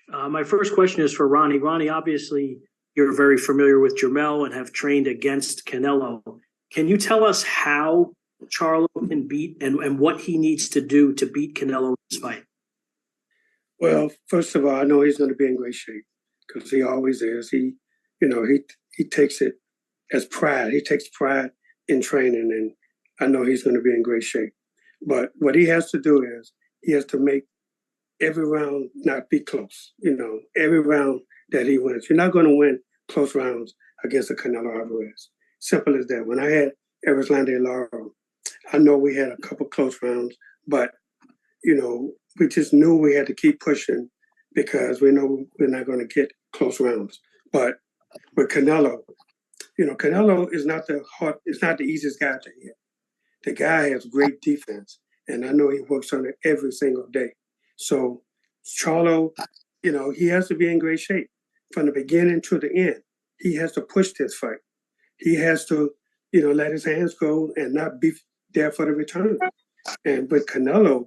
My first question is for Ronnie. Ronnie, obviously, you're very familiar with Jermell and have trained against Canelo. Can you tell us how Charlo can beat and what he needs to do to beat Canelo in this fight? Well, first of all, I know he's going to be in great shape because he always is. He takes it as pride. He takes pride in training, and I know he's going to be in great shape. But what he has to do is he has to make every round not be close. Every round that he wins. You're not going to win close rounds against a Canelo Álvarez. Simple as that. When I had Erislandy Lara, I know we had a couple close rounds, but, we just knew we had to keep pushing because we know we're not going to get close rounds. But with Canelo, Canelo is not the easiest guy to hit. The guy has great defense, and I know he works on it every single day. So Charlo, he has to be in great shape from the beginning to the end. He has to push this fight. He has to, let his hands go and not be there for the return. And with Canelo,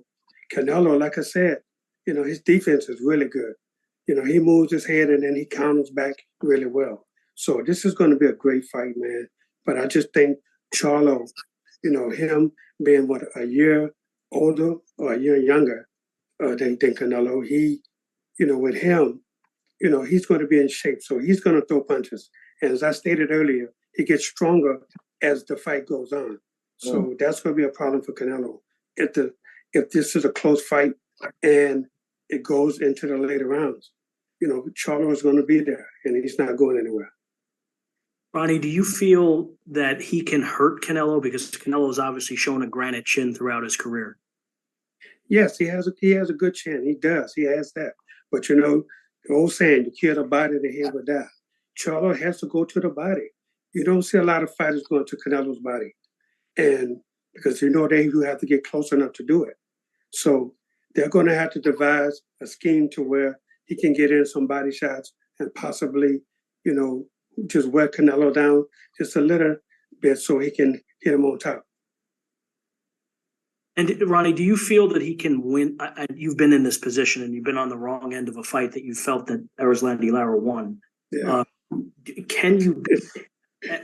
like I said, his defense is really good. He moves his head and then he counters back really well. So this is going to be a great fight, man. But I just think Charlo, him being a year older or a year younger than Canelo, with him, he's going to be in shape. So he's going to throw punches. And as I stated earlier, he gets stronger as the fight goes on. So that's going to be a problem for Canelo. If this is a close fight and it goes into the later rounds, Charlo is going to be there and he's not going anywhere. Ronnie, do you feel that he can hurt Canelo? Because Canelo's obviously shown a granite chin throughout his career. Yes, he has a good chin. He does. He has that. But the old saying, you kill the body, the head will die. Charlo has to go to the body. You don't see a lot of fighters going to Canelo's body. And because you have to get close enough to do it. So they're going to have to devise a scheme to where he can get in some body shots and possibly, just wear Canelo down just a little bit so he can hit him on top. And Ronnie, do you feel that he can win? You've been in this position and you've been on the wrong end of a fight that you felt that Erislandy Lara won. Yeah. Can you?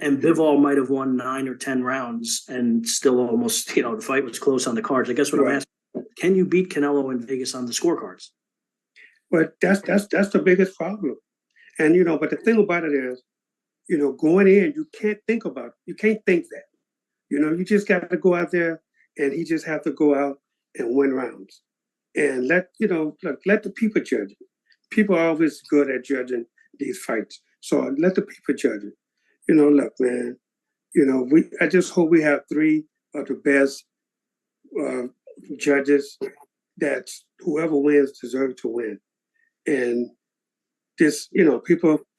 And Bivol might have won 9 or 10 rounds and still almost, the fight was close on the cards. I guess what I'm asking, can you beat Canelo in Vegas on the scorecards? But that's the biggest problem. And, but the thing about it is, going in, you can't think about it. You can't think that. You just got to go out there and he just have to go out and win rounds. And let the people judge it. People are always good at judging these fights. So let the people judge it. Look, man, I just hope we have 3 of the best judges that whoever wins deserves to win. And this,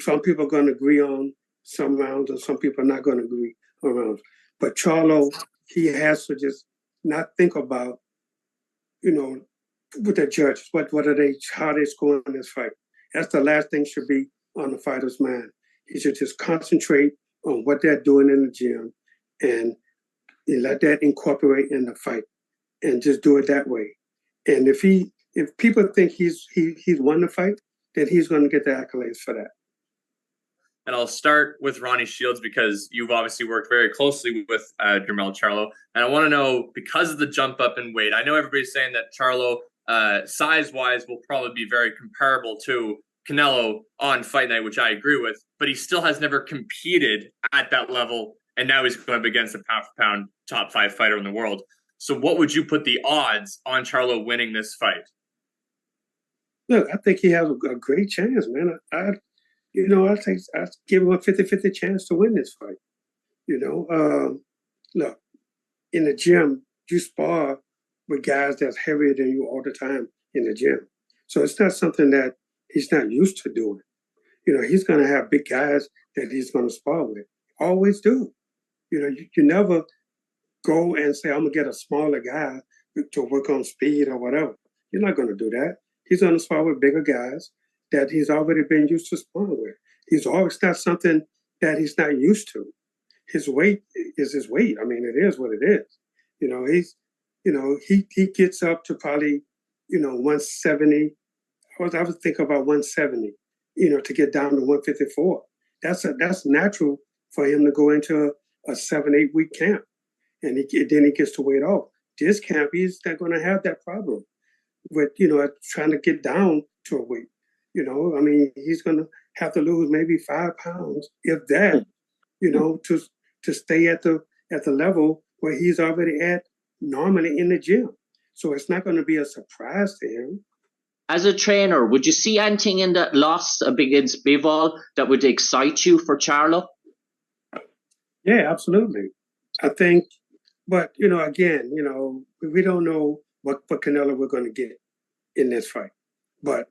some people are going to agree on some rounds and some people are not going to agree on rounds. But Charlo, he has to just not think about, with the judges, how they score in this fight. That's the last thing should be on the fighter's mind. He should just concentrate on what they're doing in the gym and let that incorporate in the fight and just do it that way. And if people think he's won the fight, then he's going to get the accolades for that. And I'll start with Ronnie Shields because you've obviously worked very closely with Jermell Charlo. And I want to know, because of the jump up in weight, I know everybody's saying that Charlo, size-wise, will probably be very comparable to Canelo on fight night, which I agree with, but he still has never competed at that level, and now he's going up against a pound-for-pound top 5 fighter in the world. So what would you put the odds on Charlo winning this fight? Look, I think he has a great chance, man. I'd give him a 50-50 chance to win this fight. Look, in the gym, you spar with guys that's heavier than you all the time in the gym. So it's not something that he's not used to doing. He's going to have big guys that he's going to spar with. Always do. You never go and say, I'm going to get a smaller guy to work on speed or whatever. You're not going to do that. He's going to spar with bigger guys that he's already been used to sparring with. He's always not something that he's not used to. His weight is his weight. I mean, it is what it is. He gets up to probably, 170 I was thinking about 170, to get down to 154. That's natural for him to go into a 7-8 week camp, and then he gets to weight off. This camp, he's not going to have that problem with trying to get down to a weight. I mean, he's going to have to lose maybe 5 pounds, if that, to stay at the level where he's already at normally in the gym. So it's not going to be a surprise to him. As a trainer, would you see anything in that loss against Bivol that would excite you for Charlo? Yeah, absolutely. I think, but again, we don't know what Canelo we're going to get in this fight. But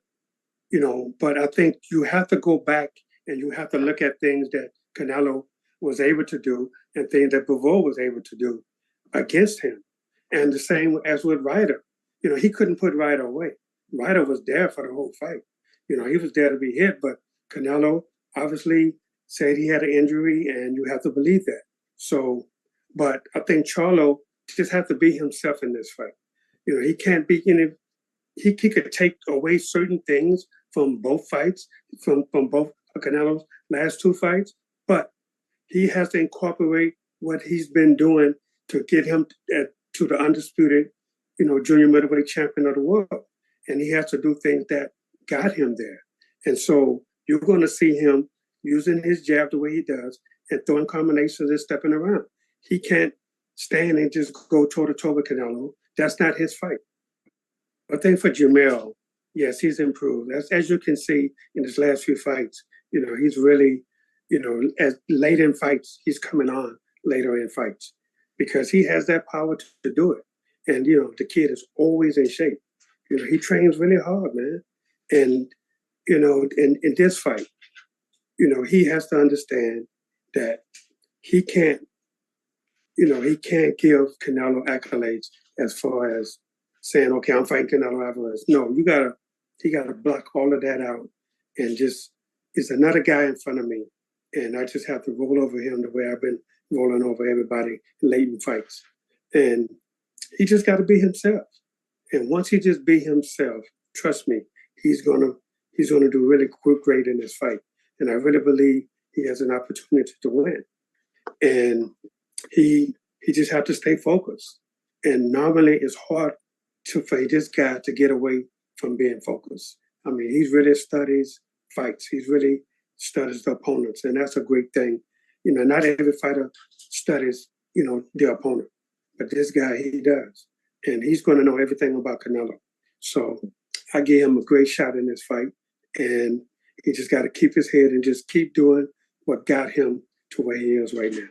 I think you have to go back and you have to look at things that Canelo was able to do and things that Bivol was able to do against him. And the same as with Ryder. He couldn't put Ryder away. Ryder was there for the whole fight. He was there to be hit, but Canelo obviously said he had an injury, and you have to believe that. So, but I think Charlo just has to be himself in this fight. He can't be he could take away certain things from both fights, from both Canelo's last 2 fights, but he has to incorporate what he's been doing to get him to the undisputed, junior middleweight champion of the world. And he has to do things that got him there. And so you're going to see him using his jab the way he does and throwing combinations and stepping around. He can't stand and just go toe-to-toe with Canelo. That's not his fight. I think for Jermell, yes, he's improved. As you can see in his last few fights, he's really, as late in fights, he's coming on later in fights because he has that power to do it. And, the kid is always in shape. He trains really hard, man. And, in this fight, he has to understand that he can't give Canelo accolades as far as saying, okay, I'm fighting Canelo Álvarez. No, he gotta block all of that out and just, it's another guy in front of me. And I just have to roll over him the way I've been rolling over everybody late in fights. And he just got to be himself. And once he just be himself, trust me, he's gonna do really great in this fight. And I really believe he has an opportunity to win. And he just have to stay focused. And normally it's hard for this guy to get away from being focused. I mean, he really studies fights. He's really studies the opponents, and that's a great thing. Not every fighter studies, their opponent, but this guy, he does. And he's going to know everything about Canelo. So I gave him a great shot in this fight, and he just got to keep his head and just keep doing what got him to where he is right now.